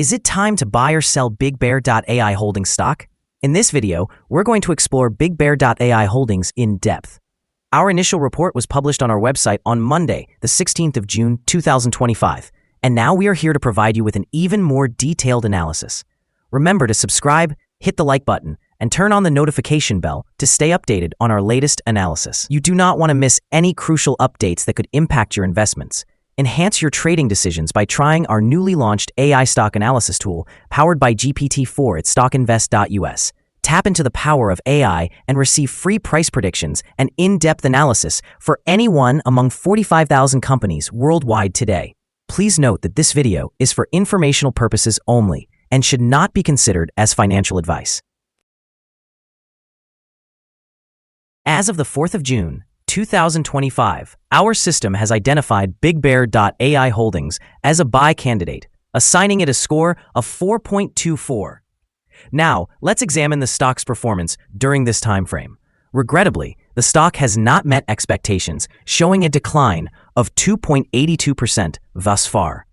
Is it time to buy or sell BigBear.ai Holdings stock? In this video, we're going to explore BigBear.ai Holdings in depth. Our initial report was published on our website on Monday, the 16th of June, 2025, and now we are here to provide you with an even more detailed analysis. Remember to subscribe, hit the like button, and turn on the notification bell to stay updated on our latest analysis. You do not want to miss any crucial updates that could impact your investments. Enhance your trading decisions by trying our newly launched AI stock analysis tool powered by GPT-4 at StockInvest.us. Tap into the power of AI and receive free price predictions and in-depth analysis for any one among 45,000 companies worldwide today. Please note that this video is for informational purposes only and should not be considered as financial advice. As of the 4th of June, 2025, our system has identified BigBear.ai Holdings as a buy candidate, assigning it a score of 4.24. Now, let's examine the stock's performance during this time frame. Regrettably, the stock has not met expectations, showing a decline of 2.82% thus far.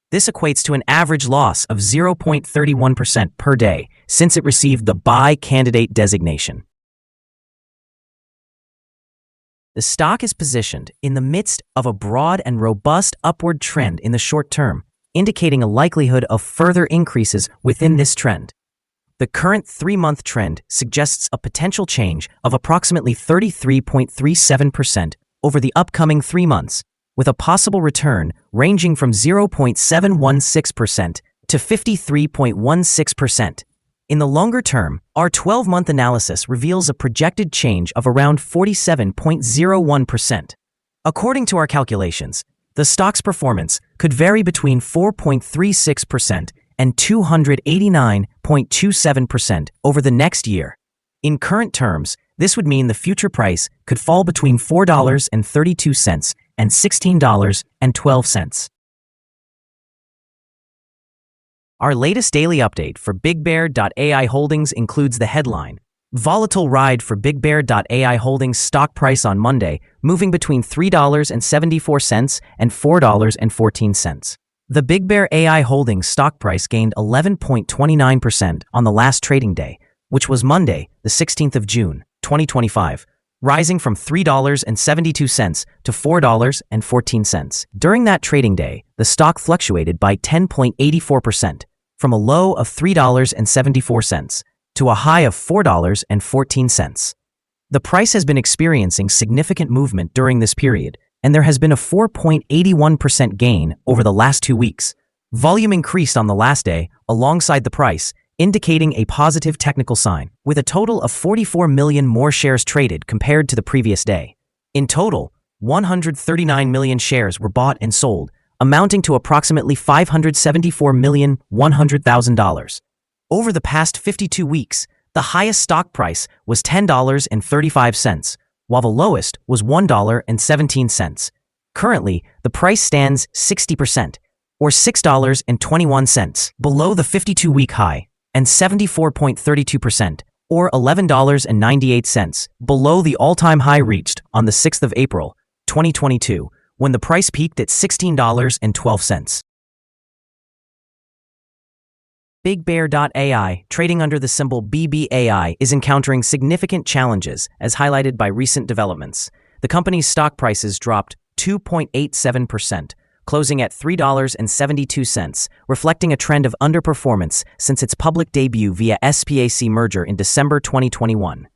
This equates to an average loss of 0.31% per day since it received the buy candidate designation. The stock is positioned in the midst of a broad and robust upward trend in the short term, indicating a likelihood of further increases within this trend. The current 3-month trend suggests a potential change of approximately 33.37% over the upcoming 3 months, with a possible return ranging from 0.716% to 53.16%. In the longer term, our 12-month analysis reveals a projected change of around 47.01%. According to our calculations, the stock's performance could vary between 4.36% and 289.27% over the next year. In current terms, this would mean the future price could fall between $4.32 and $16.12. Our latest daily update for BigBear.ai Holdings includes the headline, Volatile Ride for BigBear.ai Holdings stock price on Monday, moving between $3.74 and $4.14. The BigBear.ai Holdings stock price gained 11.29% on the last trading day, which was Monday, the 16th of June, 2025, rising from $3.72 to $4.14. During that trading day, the stock fluctuated by 10.84%, from a low of $3.74 to a high of $4.14. The price has been experiencing significant movement during this period, and there has been a 4.81% gain over the last 2 weeks. Volume increased on the last day alongside the price, indicating a positive technical sign, with a total of 44 million more shares traded compared to the previous day. In total, 139 million shares were bought and sold, amounting to approximately $574,100,000. Over the past 52 weeks, the highest stock price was $10.35, while the lowest was $1.17. Currently, the price stands 60%, or $6.21, below the 52-week high, and 74.32%, or $11.98, below the all-time high reached on the 6th of April, 2022, when the price peaked at $16.12. BigBear.ai, trading under the symbol BBAI, is encountering significant challenges as highlighted by recent developments. The company's stock prices dropped 2.87%, closing at $3.72, reflecting a trend of underperformance since its public debut via SPAC merger in December 2021.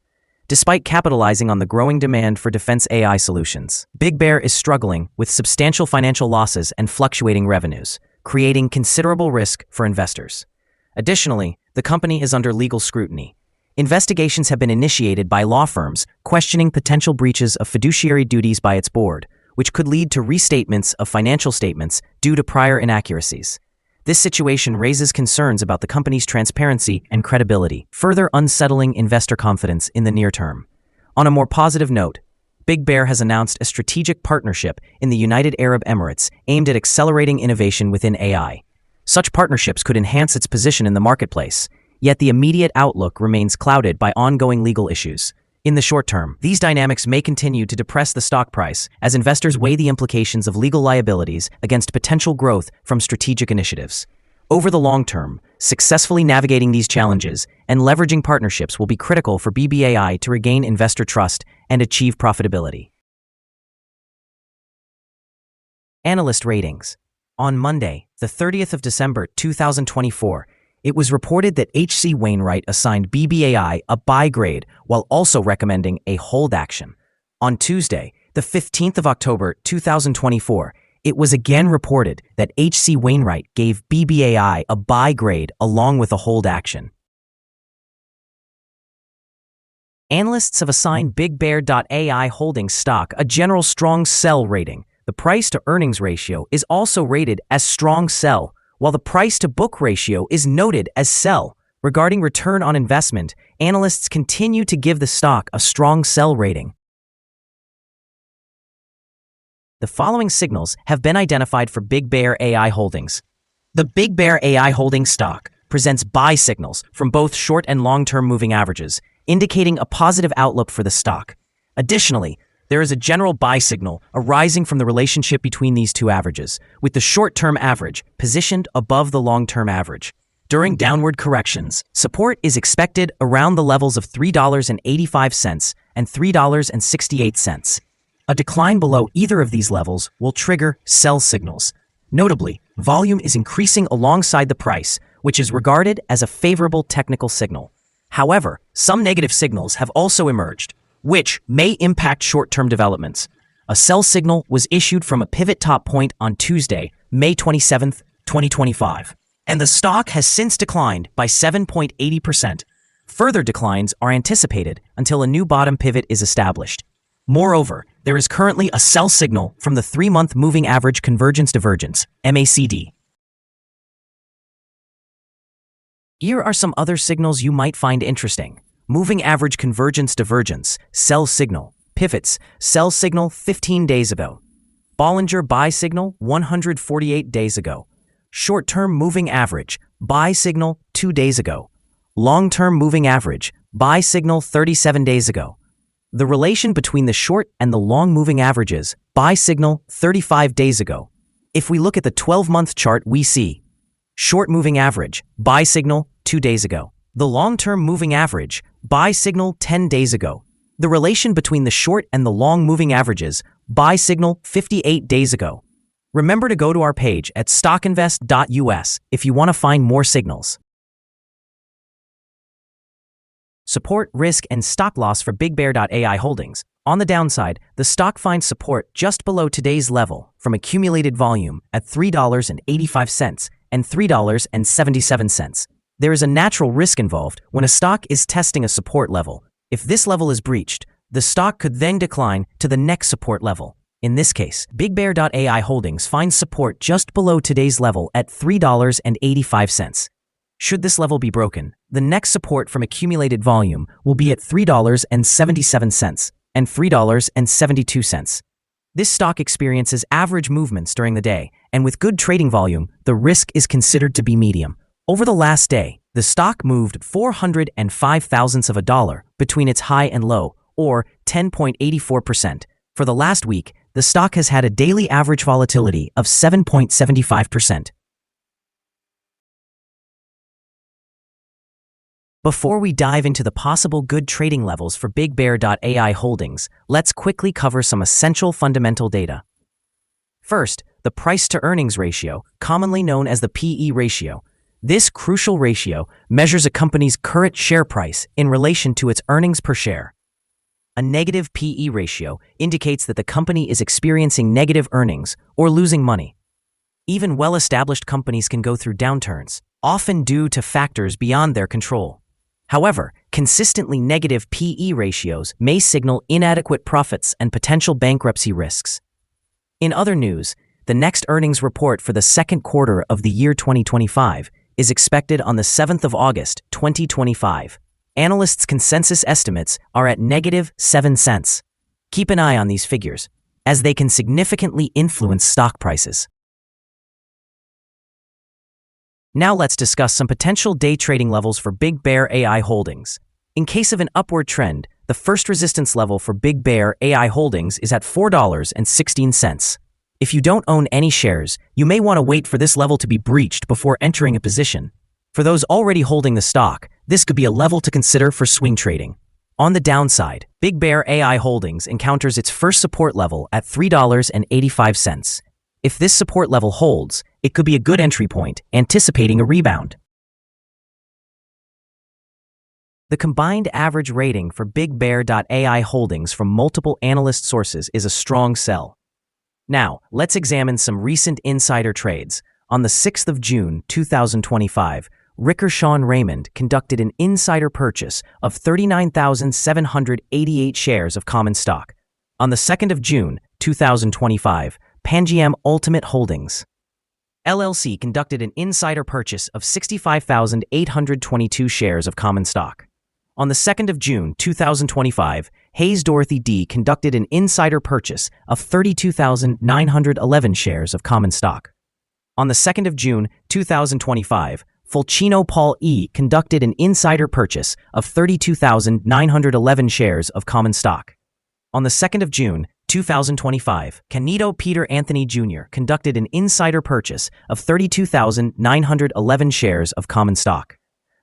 Despite capitalizing on the growing demand for defense AI solutions, BigBear is struggling with substantial financial losses and fluctuating revenues, creating considerable risk for investors. Additionally, the company is under legal scrutiny. Investigations have been initiated by law firms questioning potential breaches of fiduciary duties by its board, which could lead to restatements of financial statements due to prior inaccuracies. This situation raises concerns about the company's transparency and credibility, further unsettling investor confidence in the near term. On a more positive note, BigBear has announced a strategic partnership in the United Arab Emirates aimed at accelerating innovation within AI. Such partnerships could enhance its position in the marketplace, yet the immediate outlook remains clouded by ongoing legal issues. In the short term, these dynamics may continue to depress the stock price as investors weigh the implications of legal liabilities against potential growth from strategic initiatives. Over the long term, successfully navigating these challenges and leveraging partnerships will be critical for BBAI to regain investor trust and achieve profitability. Analyst ratings. On Monday, the 30th of December 2024, it was reported that H.C. Wainwright assigned BBAI a buy grade while also recommending a hold action. On Tuesday, the 15th of October 2024, it was again reported that H.C. Wainwright gave BBAI a buy grade along with a hold action. Analysts have assigned BigBear.ai Holdings stock a general strong sell rating. The price-to-earnings ratio is also rated as strong sell, while the price-to-book ratio is noted as sell. Regarding return on investment, analysts continue to give the stock a strong sell rating. The following signals have been identified for BigBear.ai Holdings. The BigBear.ai Holdings stock presents buy signals from both short and long-term moving averages, indicating a positive outlook for the stock. Additionally, there is a general buy signal arising from the relationship between these two averages, with the short-term average positioned above the long-term average. During downward corrections, support is expected around the levels of $3.85 and $3.68. A decline below either of these levels will trigger sell signals. Notably, volume is increasing alongside the price, which is regarded as a favorable technical signal. However, some negative signals have also emerged, which may impact short-term developments. A sell signal was issued from a pivot top point on Tuesday, May 27, 2025, and the stock has since declined by 7.80%. Further declines are anticipated until a new bottom pivot is established. Moreover, there is currently a sell signal from the 3-month moving average convergence divergence, MACD. Here are some other signals you might find interesting. Moving average convergence divergence, sell signal, pivots, sell signal 15 days ago. Bollinger buy signal 148 days ago. Short-term moving average, buy signal 2 days ago. Long-term moving average, buy signal 37 days ago. The relation between the short and the long moving averages, buy signal 35 days ago. If we look at the 12-month chart, we see short moving average, buy signal 2 days ago. The long-term moving average, buy signal 10 days ago. The relation between the short and the long moving averages, buy signal 58 days ago. Remember to go to our page at StockInvest.us if you want to find more signals. Support, risk, and stop loss for BigBear.ai Holdings. On the downside, the stock finds support just below today's level from accumulated volume at $3.85 and $3.77. There is a natural risk involved when a stock is testing a support level. If this level is breached, the stock could then decline to the next support level. In this case, BigBear.ai Holdings finds support just below today's level at $3.85. Should this level be broken, the next support from accumulated volume will be at $3.77 and $3.72. This stock experiences average movements during the day, and with good trading volume, the risk is considered to be medium. Over the last day, the stock moved 405 thousandths of a dollar between its high and low, or 10.84%. For the last week, the stock has had a daily average volatility of 7.75%. Before we dive into the possible good trading levels for BigBear.ai Holdings, let's quickly cover some essential fundamental data. First, the price-to-earnings ratio, commonly known as the PE ratio. This crucial ratio measures a company's current share price in relation to its earnings per share. A negative PE ratio indicates that the company is experiencing negative earnings or losing money. Even well-established companies can go through downturns, often due to factors beyond their control. However, consistently negative PE ratios may signal inadequate profits and potential bankruptcy risks. In other news, the next earnings report for the second quarter of the year 2025 is expected on the 7th of August, 2025. Analysts' consensus estimates are at -7 cents. Keep an eye on these figures, as they can significantly influence stock prices. Now let's discuss some potential day trading levels for BigBear.ai Holdings. In case of an upward trend, the first resistance level for BigBear.ai Holdings is at $4.16. If you don't own any shares, you may want to wait for this level to be breached before entering a position. For those already holding the stock, this could be a level to consider for swing trading. On the downside, BigBear.ai Holdings encounters its first support level at $3.85. If this support level holds, it could be a good entry point, anticipating a rebound. The combined average rating for BigBear.ai Holdings from multiple analyst sources is a strong sell. Now, let's examine some recent insider trades. On the 6th of June, 2025, Ricker Sean Raymond conducted an insider purchase of 39,788 shares of common stock. On the 2nd of June, 2025, Pangiam Ultimate Holdings LLC conducted an insider purchase of 65,822 shares of common stock. On the 2nd of June, 2025, Hayes Dorothy D. conducted an insider purchase of 32,911 shares of common stock. On the 2nd of June, 2025, Fulcino Paul E. conducted an insider purchase of 32,911 shares of common stock. On the 2nd of June, 2025, Canito Peter Anthony Jr. conducted an insider purchase of 32,911 shares of common stock.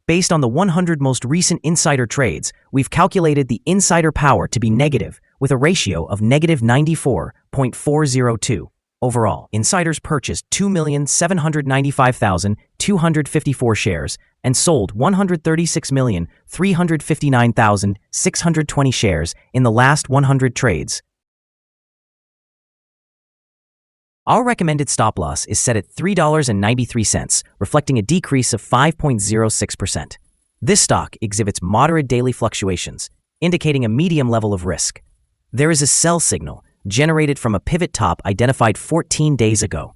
Based on the 100 most recent insider trades, we've calculated the insider power to be negative, with a ratio of negative 94.402. Overall, insiders purchased 2,795,254 shares and sold 136,359,620 shares in the last 100 trades. Our recommended stop loss is set at $3.93, reflecting a decrease of 5.06%. This stock exhibits moderate daily fluctuations, indicating a medium level of risk. There is a sell signal generated from a pivot top identified 14 days ago.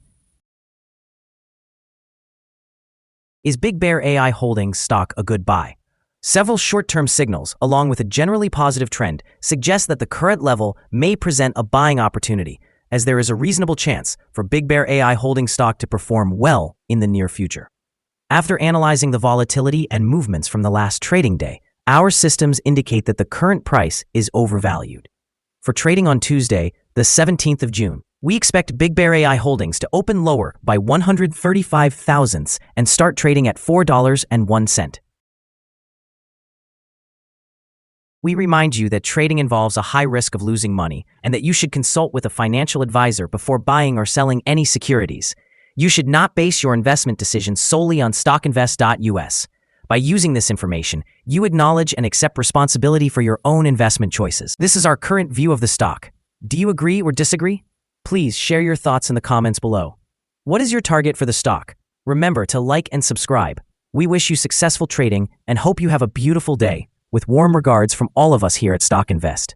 Is BigBear.ai Holdings stock a good buy? Several short-term signals, along with a generally positive trend, suggest that the current level may present a buying opportunity, as there is a reasonable chance for BigBear.ai Holdings stock to perform well in the near future. After analyzing the volatility and movements from the last trading day, our systems indicate that the current price is overvalued. For trading on Tuesday, the 17th of June, we expect BigBear.ai Holdings to open lower by 135 thousandths and start trading at $4.01. We remind you that trading involves a high risk of losing money and that you should consult with a financial advisor before buying or selling any securities. You should not base your investment decisions solely on StockInvest.us. By using this information, you acknowledge and accept responsibility for your own investment choices. This is our current view of the stock. Do you agree or disagree? Please share your thoughts in the comments below. What is your target for the stock? Remember to like and subscribe. We wish you successful trading and hope you have a beautiful day. With warm regards from all of us here at StockInvest.